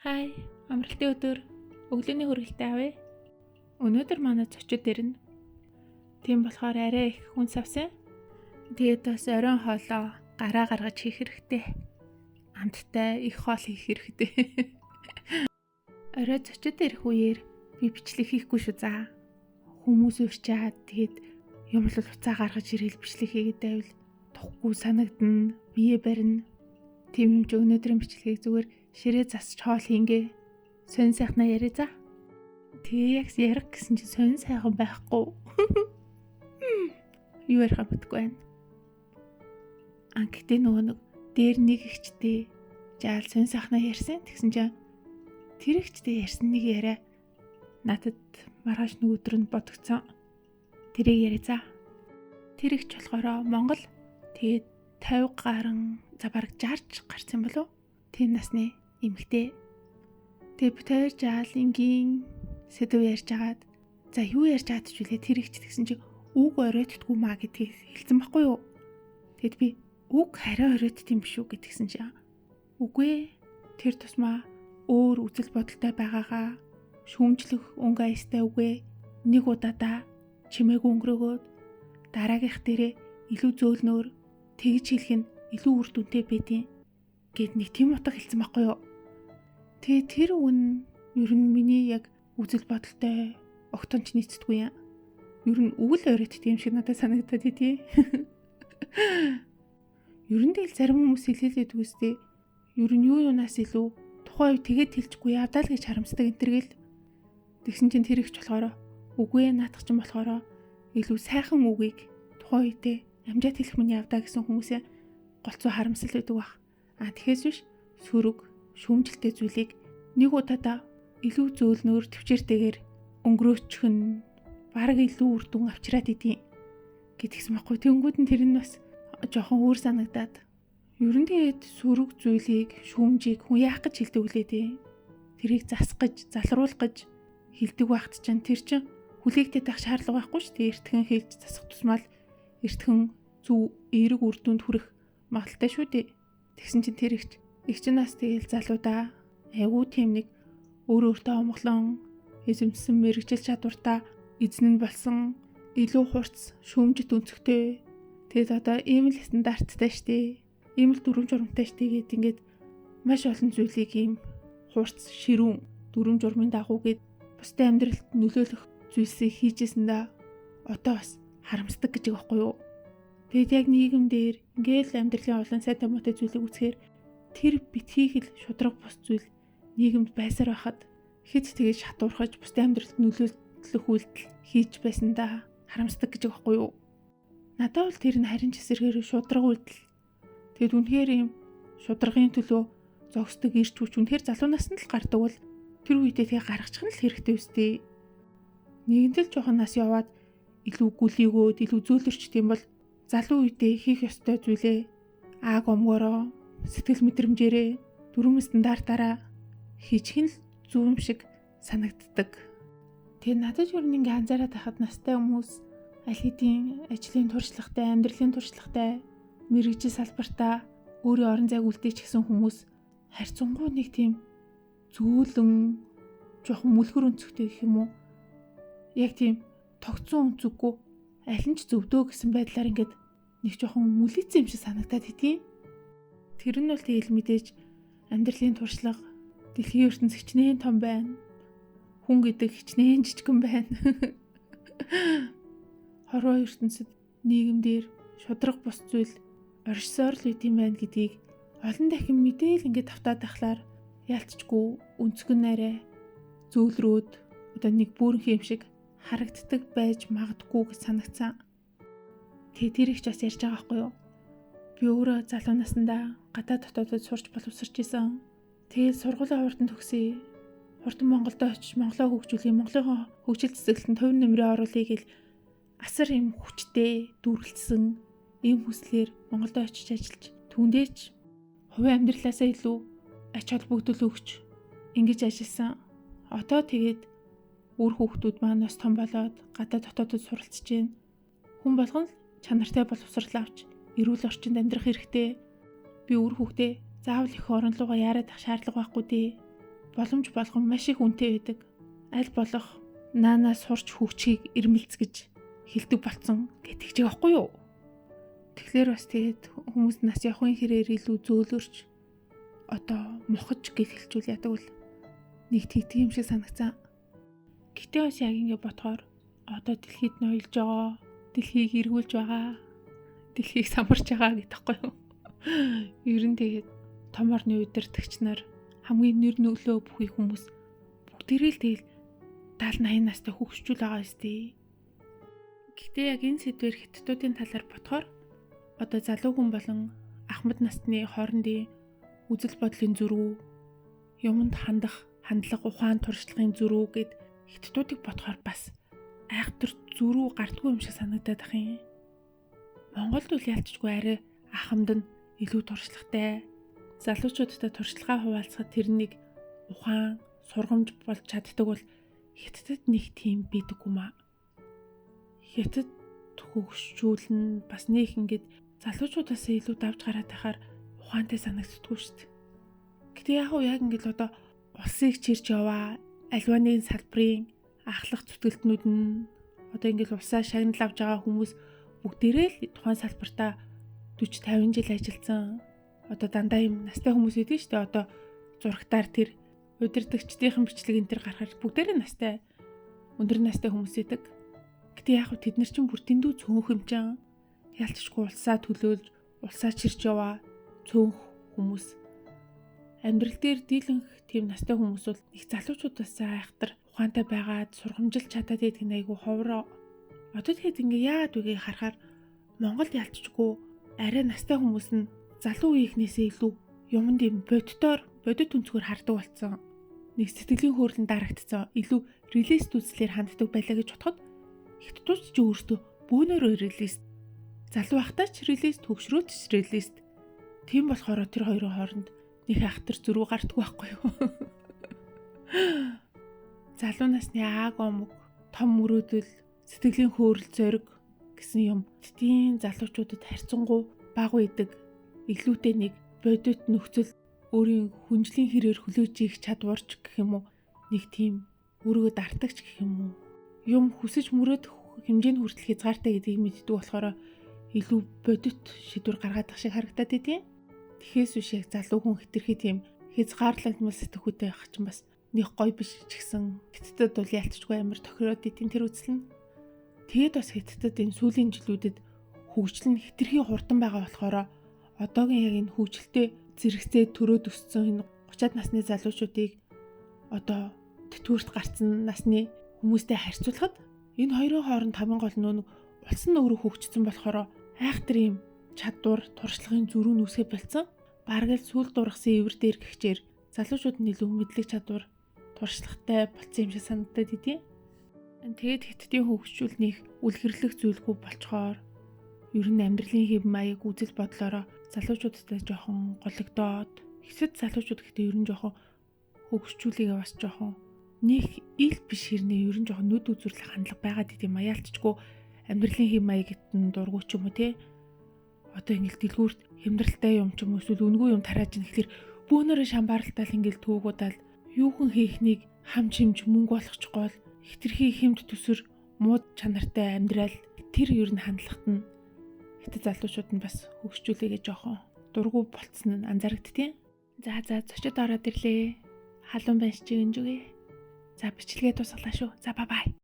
Хай, амралтын өдөр өглөөний хүргэлтээ авъя. Өнөөдөр манай зочид ирнэ. Тийм болохоор арай их хүн савсан. Тэгээд бас оройн хоолоо гараа гаргаж хийх хэрэгтэй. Амттай их хоол хийх хэрэгтэй. Орой зочид ирэх үеэр би бичлэг хийхгүй шүү заа. Хүмүүс урьчаад тэгээд юм л уцаа гаргаж ирээл бичлэг хийгээд байвал тухгүй санагдана, бие барина. Тийм юм ч өнөөдрийн бичлэгийг зүгээр ширээ засч хоол хийнгээ. Сонь сайхнаа яриа за. Тэгээ яг ярих гэсэн чинь сонь сайхан байхгүй. Юу ярих мэдгүй байна. Анкетын нөгөө нэг дээр нэг ихчтэй жаал сонь сайхнаа ярьсан. Тэгсэн чинь тэр ихчтэй ярьсан нэг яриа надад маргааш нэг өдөр нь бодогцсон. Тэрийг яриа за. Тэр ихч болохоор Монгол тэгээд 50 гаруй за бараг 60 гарсан болов. Тийм насны эмэгтэй. Тэгээ битээр жаал ингийн сэдв ярьж агаад за юу ярьж байгаа ч үлээ тэр ихч тэгсэн чи үг оройтдгүй маа гэдгийг хэлсэн байхгүй юу. Тэгэд би үг хараа оройтд юм биш үү гэдгсэн чи үгүй тэр тусмаа өөр үзэл бодолтой байгаагаа шүүмжлэх өнгө аястай үгүй нэг удаадаа чимээг өнгөрөөгөөд дараагийнх дээрээ илүү зөөлнөөр тэгж хэлэх нь илүү үр дүнтэй байдیں۔ Гэт нэг тийм утга хэлсэн байхгүй юу. Тэгээ тэр үн ер нь миний яг үзэл бодолтой огтонч нийцдэггүй юм. Ер нь үг л оройтд юм шиг надад санагдаад тий. Ер нь тэгэл зарим хүмүүс хэлээд үстэй. Ер нь юу юунаас илүү тухайн үе тэгээд хэлчихгүй явдаа л гэж харамсдаг энтергээл. Тэгсэн чинь тэр ихч болохоор үгүй наадах чинь болохоор илүү сайхан үгийг тухайн үедээ амжаад хэлэх мань явдаа гэсэн хүмүүсээ голцоо харамсал байдаг баг. Тэгэхээс биш сөрөг шүүмжлэлтэй зүйлийг нэг удаадаа илүү зөөлнөөр төвчээртэйгээр өнгөрөөчих нь бараг илүү үр дүн авчираад идэв гэдгийгс махгүй. Тэнгүүд нь тэр нь бас жоохон өөр санагдаад ер нь тэгээд сөрөг зүйлийг шүүмжийг хүн яах гэж хэлдэг үлээ дээ. Тэрийг засгаж залруулах гэж хэлдэг багт чинь тэр чинь хүлээгдээд байх шаардлага байхгүй шүү дээ. Эртхэн хэлж засах тусмаа л эртхэн зөв эерэг үр дүнд хүрэх магадaltaй шүү дээ. Тэгсэн чинь тэр их чинаас тэгэл залуудаа айгуу тийм нэг өөртөө омглон эзэмсэн мэрэгжил чадвартай эзэн нь болсон илүү хурц шүүмжит өнцгтэй. Тэгэд одоо ийм л стандарттай штэ. Ийм л дүрм журамтай штэ гэд ингээд маш олон зүйлийг ийм хурц ширүүн дүрм журмын дагуу гэд бусдын амьдралд нөлөөлөх зүйлсийг хийжсэндээ одоо бас харамсдаг гэж байгаа байхгүй юу. Тэгэд яг нийгэм дээр ингээл амьдралын олон сайтай муутай зүйлийг үзэхээр тэр битгий хэл шудраг бус зүйл нийгэмд байсаар байхад хэд тэгэж шатуурхаж бусдын амьдралд нөлөөлөх үйлдэл хийж байсандаа харамсдаг гэж байгаа байхгүй юу. Надад бол тэр нь харин ч эсэргээр шудраг үйлдэл. Тэгэд үнэхээр юм шудрагын төлөө зогсдог ирч хүч үнэхээр залуу наснд л гардаг бол тэр үедээ тэгээ гаргачих нь л хэрэгтэй үстэй. Нэгэнт л жоохон нас яваад илүү гүлийгөөд илүү зөөлөрчт юм бол залуу үедээ хийх ёстой зүйлээ ааг омгороо сэтгэл мэдрэмжээрээ дүрм стандартаараа хийчих нь л зөв юм шиг санагддаг. Тэгээ надад юу нэг анзаараад байхад настай хүмүүс аль хэдийн ажлын туршлагатай, амьдралын туршлагатай, мэрэгжил салбартаа өөрийн орон зайг үлдээч гэсэн хүмүүс харьцангуй нэг тийм зөөлөн жоохон мүлгэр өнцгтэй гэх юм уу. Яг тийм тогтсон өнцггүй аль нь ч зөвдөө гэсэн байдлаар ингээд нэг жоохон мүлээцсэн юм шиг санагдаад идэв. Тэр нь бол тэгэл мэдээж амьдралын туршлага дэлхийн ертөнц хичнээн том байна. Хүн гэдэг хичнээн жижигхэн байна. Хорвоо ертөнцид нийгэмдэр шудраг бус зүйл оршсоор л үт юм байна гэдгийг олон дахин мэдээл ингээд автаад тахлаар яалтчгүй өнцгөн нарай зөөлрөөд одоо нэг бүрэн юм шиг харагддаг байж магадгүй гэж санагцсан. Тэгээ тэр их ч бас ярьж байгаа байхгүй юу. Би өөрөө залуу наснда гадаад дотоодод сурч боловсрч исэн. Тэгээд сургуулийн хурдан төгсөе. Хурдан Монголд очиж Монголоо хөгжүүлэе. Монголын хөгжил цэцэглэлд хувь нэмрээ оруулъя гэл асар юм хүчтэй дүүрэлцсэн ийм хүслээр Монголд очиж ажиллаж түүндээч хувийн амьдралаасаа илүү ач холбогдол өгч ингэж ажилласан. Одоо тэгээд үр хүүхдүүд маань бас том болоод гадаад дотоодод суралцж байна. Хүн болгон чанартай боловсрал авч эрүүл орчинд амьдрах хэрэгтэй. Би үр хүүхдээ заавал их орон руугаа яарад ах шаардлага байхгүй дээ. боломж болгон маш их үнэтэй байдаг. Аль болох наанаас сурч хөгжихийг ирмэлцгэж хэлдэг болсон гэтгэж байгаа байхгүй юу? Тэгэхээр бас тэгээд хүмүүс нас явахын хэрээр илүү зөөлөрч одоо мохож гэж хэлжүүл яадаг бол нэг тэгдэг юм шиг санагцсан. Гэтэ бас яг ингэ бодохоор одоо дэлхийд ноёлж байгаа, дэлхийг эргүүлж байгаа, дэлхийг самарч байгаа гэдэг байхгүй юу? Ер нь тэгээд том орны удирдагч нар хамгийн нэр нөлөө бүхий хүмүүс бүгдээрээ л тэгэл 70-80 настай хөгжчүүл байгаа сте. Гэхдээ яг энэ сэдвэр хятадуудын талаар бодохоор одоо залуу хүн болон ахмад насны хоорондын үзэл бодлын зөрүү, юмд хандах хандлага ухаан туршлагын зөрүү гэд хятадуудыг бодохоор бас айхтар зөрүү гардгүй юм шиг санагдаад ах юм. Монголд үл ялцчгүй арай ахмад нь илүү туршлагатай, залуучуудтай туршлагаа хуваалцахад тэрнийг ухаан, сургамж болж чаддаг бол хятадд нэг тийм бидэггүй маа. Хятад хөгжчүүл нь бас нэг ингээд залуучуудаас илүү давж гараад байхаар ухаантай санагддаггүй шүү дээ. Гэтэ яг ингээд одоо улсыг чирч яваа, альваны салбарын ахлах зүтгэлтнүүд нь одоо ингээд улсаа шагнал авж байгаа хүмүүс бүгдээрээ л тухайн салбартаа 40-50 жил ажилласан. Одоо дандаа юм настай хүмүүс идэв шүү дээ. Одоо зурагтаар тэр удирдагчдын бичлэг энэ төр гарахаар бүгдээрээ настай өндөр настай хүмүүс идэг. Гэтэ яг хөө тэд нар чинь бүр дэндүү цөөнх юм чам. Ялцчгүй улсаа төлөөлж, улсаа чирч яваа цөөнх хүмүүс. Амьдрал дээр дийлэнх тийм настай хүмүүс бол их залуучуудаас айхтар ухаантай байгаад сургамжилж чадаад байдаг нь айгүй ховроо. Одоо тэгэхэд ингээ яагаад үгийг харахаар Монголд ялцчгүй арай настай хүмүүс нь залуу үеийнхнээсээ илүү юмд юм бодит өнцгөр хардаг болсон. Нэг сэтгэлийн хөөрлөн дарагдсан илүү релист үзлээр ханддаг байлаа гэж бодоход хятадууд ч өөртөө бөөнөрөө релист, залуу ахтаа ч релист, хөгшрөөд ч релист. Тийм болохоор тэр хоёрын хооронд нэг ахтар зөрүү гардаггүй байхгүй юу? Залуу насны ааг омог, том мөрөөдөл, сэтгэлийн хөөрөл зориг гэсэн юм. Тийм залуучуудад харьцангуй бага байдаг. Илүүтэй нэг бодит нөхцөл өөрийн хүнжлийн хэрээр хүлээж ийх чадварч гэх юм уу, нэг тийм өргөд артагч гэх юм уу, юм хүсэж мөрөөд хэмжээнд хүртэл хязгаартай гэдгийг мэддэг болохоор илүү бодит шийдвэр гаргадаг шиг харагдаад байдیں۔ Тэгэхээс биш яг залуу хүн хэтэрхий тийм хязгаарлагмал сэтгүүтэй байх чинь бас нэг гоё биш ч гэсэн хятадд бол ялцчгүй амар тохироод идэв тэр үзэл нь. Тэгээд бас хятадд энэ сүүлийн жилүүдэд хөгжил нь хэтэрхий хурдан байгаа болохоор одоогийн яг энэ хөгжилтэй зэрэгцээ төрөөд өссөн энэ 30-аад насны залуучуудыг одоо тэтгэврт гарсан насны хүмүүстэй харьцуулахад энэ хоёрын хооронд хамгийн гол нь улс нь өөрөө хөгжсөн болохоор айхтар юм чадвар, туршлагын зөрүү нүсгэ болцсон. Бараг л сүүл дургасан ивэр дээр гихчээр залуучууд нь илүү мэдлэг чадвар, туршлагатай болцсон юм шиг санагдаад идэв. Тэгээд хятадын хөгжүүлнийх үлгэрлэх зүйлгүй болцохоор ер нь амьдралын хэв маяг үзэл бодлороо залуучуудтай жоохон гологдоод хэсэд залуучууд гэхдээ ер нь жоохон хөгжүүлээгээ бас жоохон нэг ил биш хэрнээ ер нь жоохон нүд үзүрлэх хандлага байгаад идэм маялтчгүй амьдралын хэв маягт нь дургуй ч юм уу те одоо ингээл дэлгүүрт хямдралтай юм ч юм уу эсвэл үнгүй юм тарааж ин гэхэлэр бөөнөрөө шамбаарлалтал ингээл түүгуудаад юухан хийхнийг хам чимж мөнгө болгочихгоо хитрхи хэмд төсөр мууд чанартай амьдрал тэр ер нь хандлагат нь хятад залуучууд нь бас хөгжүүлээгээ жоохон дургуй болцсон нь анзаарэгдтiin. За зочид ороод ирлээ. Халуун байна ч гинж үгээ. За бичлэгээ тусгалаа шүү. За бай бай.